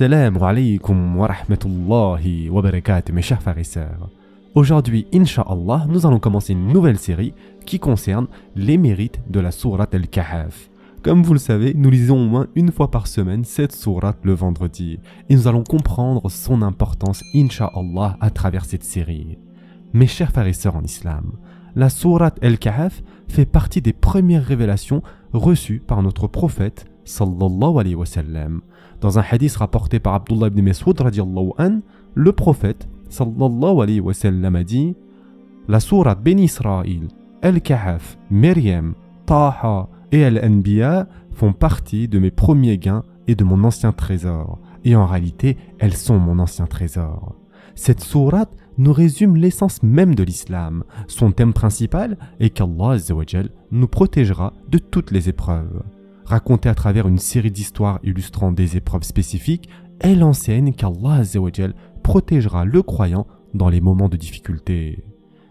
Assalamu alaikum wa rahmatullahi wa barakatuh, mes chers frères et sœurs. Aujourd'hui, Inch'Allah, nous allons commencer une nouvelle série qui concerne les mérites de la sourate Al-Kahf. Comme vous le savez, nous lisons au moins une fois par semaine cette sourate le vendredi. Et nous allons comprendre son importance, Inch'Allah, à travers cette série. Mes chers frères et sœurs en islam, la sourate Al-Kahf fait partie des premières révélations reçues par notre prophète, sallallahu alayhi wa sallam. Dans un hadith rapporté par Abdullah ibn Mas'ud radiallahu an, le prophète sallallahu alayhi wa sallam a dit: la sourate Beni Israël, Al-Kahf, Myriam, Taha et Al-Anbiya font partie de mes premiers gains et de mon ancien trésor. Et en réalité, elles sont mon ancien trésor. Cette sourate nous résume l'essence même de l'islam. Son thème principal est qu'Allah Azza wa Jal nous protégera de toutes les épreuves. Racontée à travers une série d'histoires illustrant des épreuves spécifiques, elle enseigne qu'Allah Azza wa Jal protégera le croyant dans les moments de difficulté.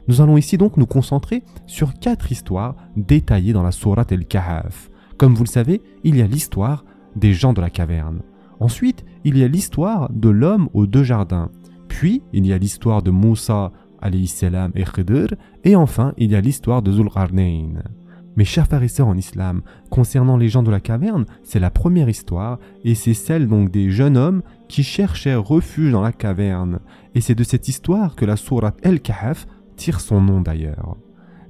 Nous allons ici donc nous concentrer sur 4 histoires détaillées dans la sourate Al-Kahf. Comme vous le savez, il y a l'histoire des gens de la caverne. Ensuite, il y a l'histoire de l'homme aux 2 jardins. Puis, il y a l'histoire de Moussa alayhi salam et Khidr. Et enfin, il y a l'histoire de Zulqarnayn. Mes chers frères et sœurs en islam, concernant les gens de la caverne, c'est la première histoire et c'est celle donc des jeunes hommes qui cherchaient refuge dans la caverne. Et c'est de cette histoire que la sourate Al-Kahf tire son nom d'ailleurs.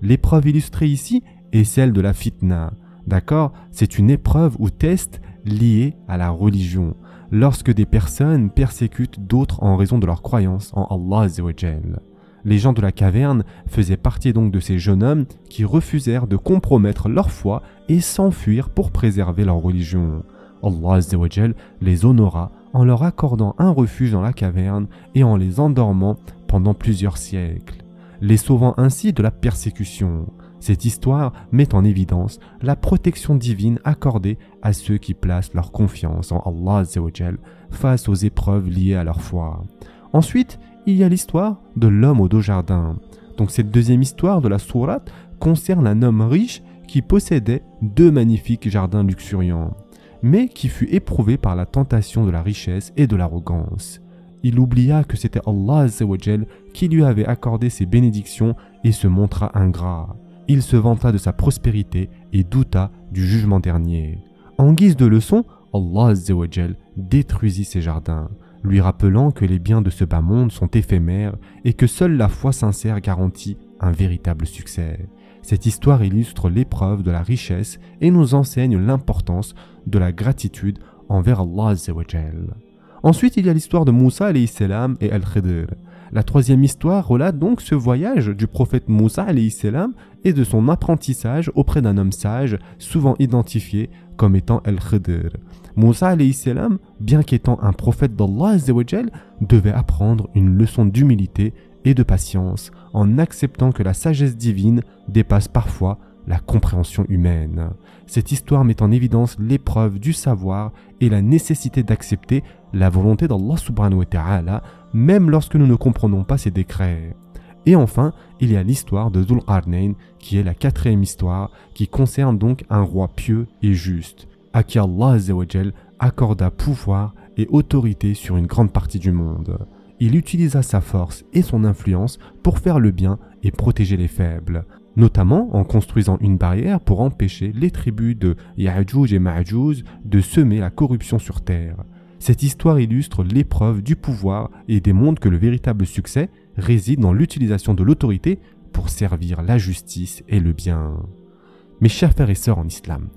L'épreuve illustrée ici est celle de la fitna. D'accord? C'est une épreuve ou test lié à la religion, lorsque des personnes persécutent d'autres en raison de leur croyance en Allah Azza wa Jal. Les gens de la caverne faisaient partie donc de ces jeunes hommes qui refusèrent de compromettre leur foi et s'enfuir pour préserver leur religion. Allah Azza wa Jal les honora en leur accordant un refuge dans la caverne et en les endormant pendant plusieurs siècles, les sauvant ainsi de la persécution. Cette histoire met en évidence la protection divine accordée à ceux qui placent leur confiance en Allah Azza wa Jal face aux épreuves liées à leur foi. Ensuite, il y a l'histoire de l'homme aux 2 jardins. Donc cette deuxième histoire de la sourate concerne un homme riche qui possédait 2 magnifiques jardins luxuriants, mais qui fut éprouvé par la tentation de la richesse et de l'arrogance. Il oublia que c'était Allah Azza wa Jal qui lui avait accordé ses bénédictions et se montra ingrat. Il se vanta de sa prospérité et douta du jugement dernier. En guise de leçon, Allah Azza wa Jal détruisit ses jardins, lui rappelant que les biens de ce bas monde sont éphémères et que seule la foi sincère garantit un véritable succès. Cette histoire illustre l'épreuve de la richesse et nous enseigne l'importance de la gratitude envers Allah Azza wa Jal. Ensuite, il y a l'histoire de Moussa alayhi salam et Al-Khidr. La troisième histoire relate donc ce voyage du prophète Moussa alayhi salam et de son apprentissage auprès d'un homme sage, souvent identifié comme étant Al-Khidr. Moussa alayhi salam, bien qu'étant un prophète d'Allah Azza wa Jal, devait apprendre une leçon d'humilité et de patience en acceptant que la sagesse divine dépasse parfois la compréhension humaine. Cette histoire met en évidence l'épreuve du savoir et la nécessité d'accepter la volonté d'Allah subhanahu wa ta'ala, même lorsque nous ne comprenons pas ses décrets. Et enfin, il y a l'histoire de Zulqarnayn, qui est la 4e histoire, qui concerne donc un roi pieux et juste, à qui Allah Azza wa Jal accorda pouvoir et autorité sur une grande partie du monde. Il utilisa sa force et son influence pour faire le bien et protéger les faibles, notamment en construisant une barrière pour empêcher les tribus de Ya'juj et Ma'juj de semer la corruption sur terre. Cette histoire illustre l'épreuve du pouvoir et démontre que le véritable succès réside dans l'utilisation de l'autorité pour servir la justice et le bien. Mes chers frères et sœurs en islam,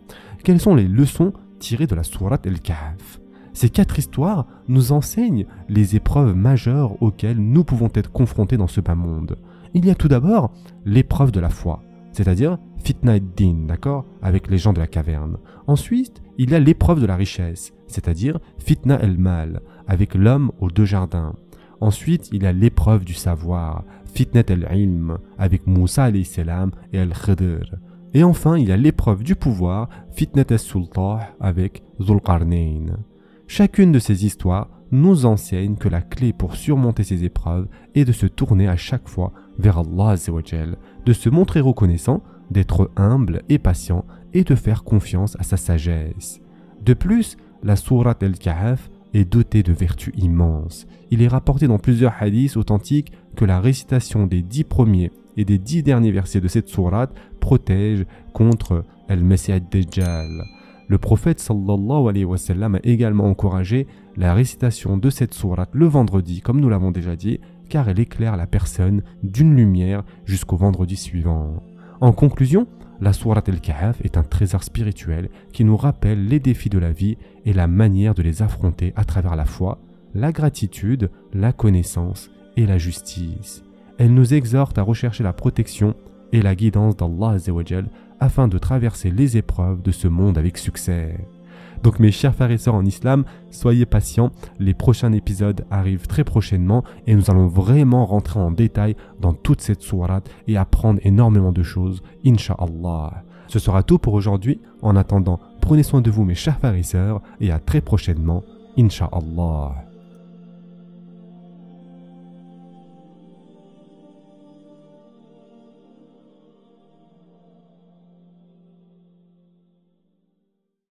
quelles sont les leçons tirées de la sourate Al-Kahf? Ces 4 histoires nous enseignent les épreuves majeures auxquelles nous pouvons être confrontés dans ce bas monde. Il y a tout d'abord l'épreuve de la foi, c'est-à-dire fitna ad-din, d'accord, avec les gens de la caverne. Ensuite, il y a l'épreuve de la richesse, c'est-à-dire fitna al-mal, avec l'homme aux 2 jardins. Ensuite, il y a l'épreuve du savoir, fitnat al-ilm, avec Moussa alayhi salam et Al-Khidr. Et enfin, il y a l'épreuve du pouvoir, fitnat al-sultah, avec Zulqarnayn. Chacune de ces histoires nous enseigne que la clé pour surmonter ces épreuves est de se tourner à chaque fois vers Allah Azza wa Jal, de se montrer reconnaissant, d'être humble et patient et de faire confiance à sa sagesse. De plus, la sourate Al-Kahf est doté de vertus immenses. Il est rapporté dans plusieurs hadiths authentiques que la récitation des 10 premiers et des 10 derniers versets de cette sourate protège contre Al-Masih ad-Dajjal. Le prophète sallallahu alayhi wa sallam a également encouragé la récitation de cette sourate le vendredi, comme nous l'avons déjà dit, car elle éclaire la personne d'une lumière jusqu'au vendredi suivant. En conclusion, la sourate Al-Kahf est un trésor spirituel qui nous rappelle les défis de la vie et la manière de les affronter à travers la foi, la gratitude, la connaissance et la justice. Elle nous exhorte à rechercher la protection et la guidance d'Allah Azza wa Jal afin de traverser les épreuves de ce monde avec succès. Donc mes chers frères et sœurs en islam, soyez patients, les prochains épisodes arrivent très prochainement et nous allons vraiment rentrer en détail dans toute cette sourate et apprendre énormément de choses, Inch'Allah. Ce sera tout pour aujourd'hui. En attendant, prenez soin de vous mes chers frères et sœurs et à très prochainement, Inch'Allah.